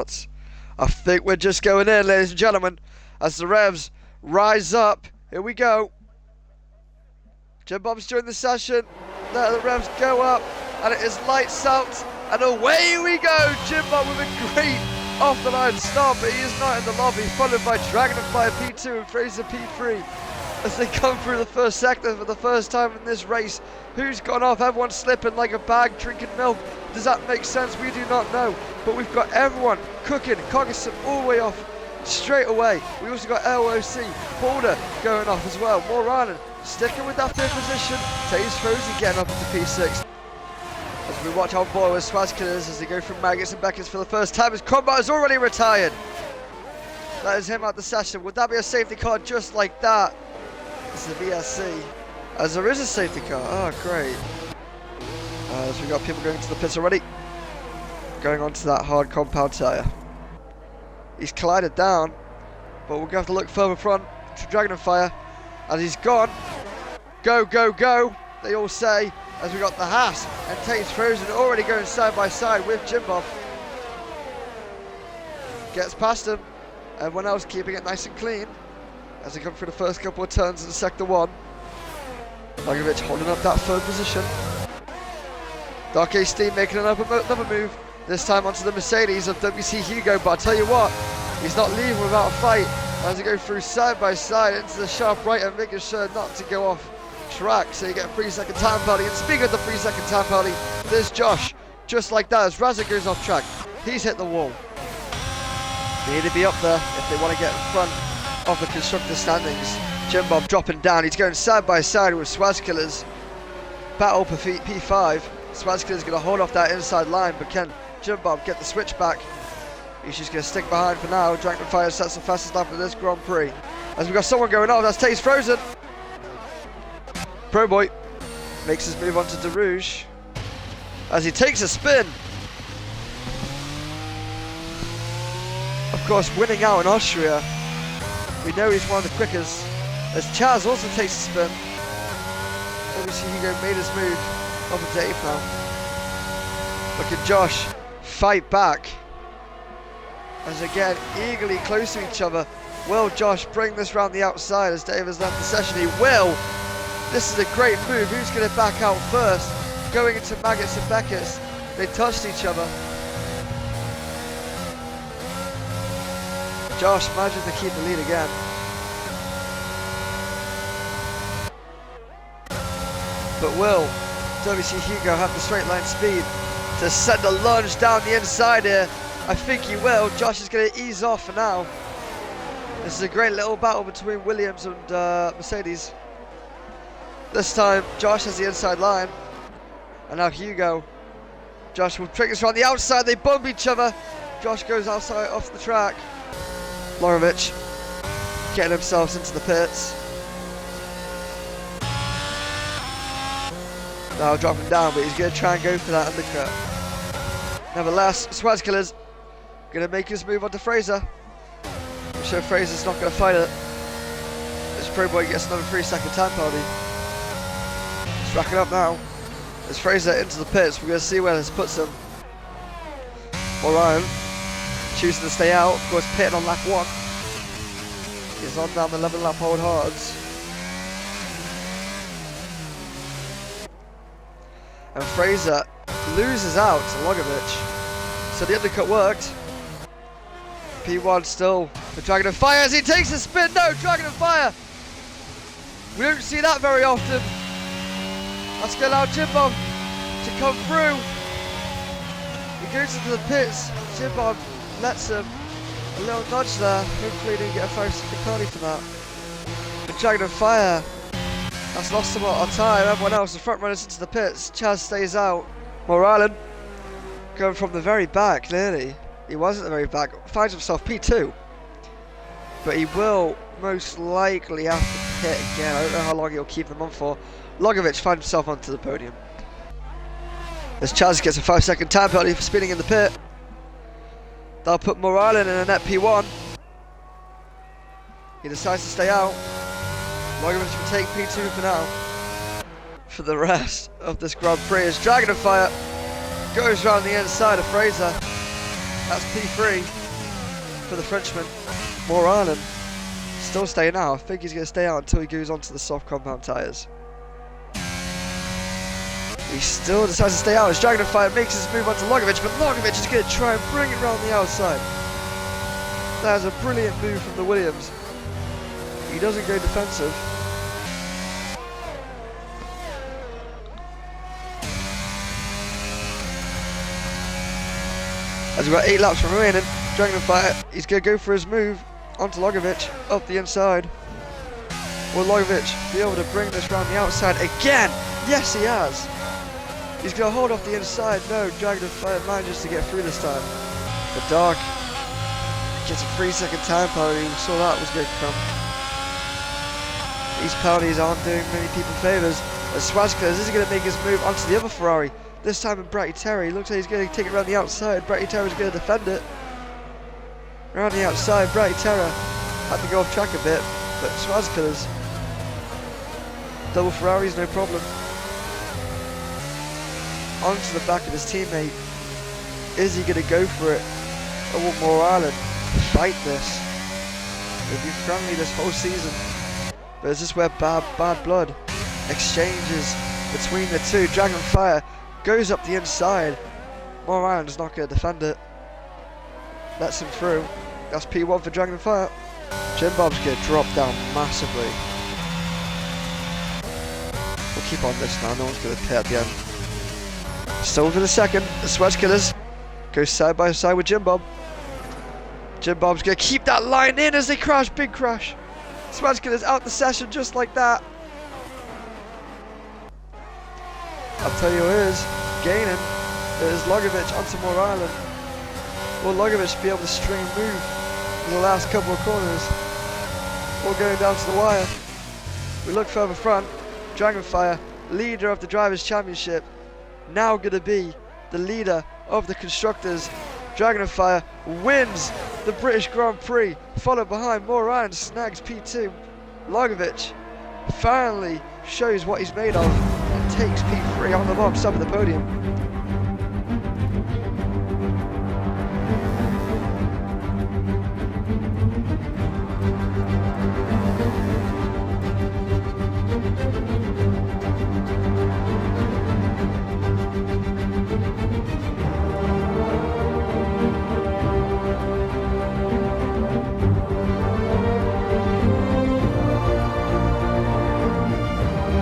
not. I think we're just going in, ladies and gentlemen, as the revs rise up. Here we go. Jim Bob's during the session. The revs go up, and it is lights out, and away we go. Jim Bob with a great off the line start, but he is not in the lobby, followed by Dragon and Fire P2 and Fraser P3 as they come through the first sector for the first time in this race. Who's gone off? Everyone's slipping like a bag drinking milk. Does that make sense? We do not know, but we've got everyone cooking. Cognizant all the way off straight away. We also got LOC, Boulder going off as well. More Island sticking with that third position. Taze Frozen getting up into P6. As we watch on board with Swaz Killers as they go through Maggots and Beckets for the first time, as Combat is already retired. That is him out the session. Would that be a safety car just like that? It's the VSC. As there is a safety car. Oh, great. As we got people going to the pits already. Going onto that hard compound tyre. He's collided down, but we're going to have to look further front to Dragon and Fire. And he's gone. Go, go, go, they all say. As we got the Haas and Taze Frozen already going side by side with Jim Bob. Gets past him. Everyone else keeping it nice and clean as they come through the first couple of turns in Sector 1. Lagovic holding up that third position. Dark Ace Steam making another move. This time onto the Mercedes of WC Hugo, but I'll tell you what, he's not leaving without a fight as they go through side by side into the sharp right and making sure not to go off track, so you get a 3-second time penalty. And speaking of the 3-second time penalty, there's Josh, just like that, as Razza goes off track. He's hit the wall. They need to be up there if they want to get in front of the constructor standings. Jim Bob dropping down, he's going side by side with Swaz Killers. Battle for P5. Swaz Killers going to hold off that inside line, but can Jim Bob get the switch back? He's just going to stick behind for now. Dragon Fire sets the fastest lap of this Grand Prix. As we got someone going off, that's Taze Frozen. Pro Boy makes his move onto DeRouge as he takes a spin. Of course, winning out in Austria, we know he's one of the quickest. As Chaz also takes a spin. Obviously, Hugo made his move up into 8th now. Look at Josh fight back. As again, eagerly close to each other. Will Josh bring this round the outside as Dave has left the session? He will. This is a great move. Who's going to back out first? Going into Maggots and Beckets. They touched each other. Josh managed to keep the lead again. But will WC Hugo have the straight line speed to send a lunge down the inside here? I think he will. Josh is going to ease off for now. This is a great little battle between Williams and Mercedes. This time, Josh has the inside line. And now Hugo. Josh will trick this around the outside. They bump each other. Josh goes outside off the track. Lorovic getting himself into the pits. Now dropping down, but he's going to try and go for that undercut. Nevertheless, Swaz Killers going to make his move onto Fraser. I'm sure Fraser's not going to fight it. This Pro Boy gets another 3-second time penalty. He's racking up now. As Fraser into the pits, we're going to see where this puts him. Orion choosing to stay out, of course pitting on lap 1. He's on down the 11 lap hold hards. And Fraser loses out to Lagovic. So the undercut worked. P1 still for Dragon and Fire as he takes a spin. No, Dragon and Fire. We don't see that very often. That's going to allow Jim Bob to come through. He goes into the pits. Jim Bob lets him a little nudge there. Hopefully he didn't get a 5-second penalty for that. But Dragon and Fire, that's lost a lot of time. Everyone else, the front runners into the pits. Chaz stays out. Moralen going from the very back, nearly. He was at the very back. Finds himself P2. But he will most likely have to pit again. I don't know how long he'll keep them on for. Lagovic finds himself onto the podium. As Chaz gets a 5-second time penalty for spinning in the pit. They'll put Moralen in a net P1. He decides to stay out. Lagovic will take P2 for now. For the rest of this Grand Prix as Dragon of Fire goes round the inside of Fraser. That's P3 for the Frenchman. More Ireland. Still staying out. I think he's going to stay out until he goes onto the soft compound tyres. He still decides to stay out as Dragonfire makes his move onto Logovic, but Logovic is going to try and bring it around the outside. That is a brilliant move from the Williams. He doesn't go defensive. As we've got 8 laps remaining, Dragonfire, he's going to go for his move onto Logovic, up the inside. Will Logovic be able to bring this round the outside again? Yes, he has. He's going to hold off the inside. No, Dragonfire manages to get through this time. But Dark gets a 3-second time penalty. We saw that was going to come. These penalties aren't doing many people favours. As Swazkers is going to make his move onto the other Ferrari. This time in Bratty Terry. Looks like he's going to take it around the outside. Bratty Terry's going to defend it. Around the outside, Bratty Terra had to go off track a bit, but Swazkers. Double Ferraris, no problem. Onto the back of his teammate. Is he going to go for it? I want more Ireland. Fight this. They've been friendly this whole season. But is this where bad blood exchanges between the two? Dragonfire goes up the inside. More Ireland is not going to defend it. Lets him through. That's P1 for Dragonfire. Jim Bob's going to drop down massively. We'll keep on this now. No one's going to pit at the end. Still within a second. The Sweat Killers go side by side with Jim Bob. Jim Bob's going to keep that line in as they crash. Big crash. Sweat Killers out the session just like that. I'll tell you who is gaining. It is Logovic onto More Ireland. Will Logovic be able to string a move in the last couple of corners? Or going down to the wire? We look further front. Dragonfire, leader of the Drivers' Championship, now going to be the leader of the Constructors. Dragonfire wins the British Grand Prix, followed behind More Ireland snags P2. Logovic finally shows what he's made of and takes P3 on the top of the podium.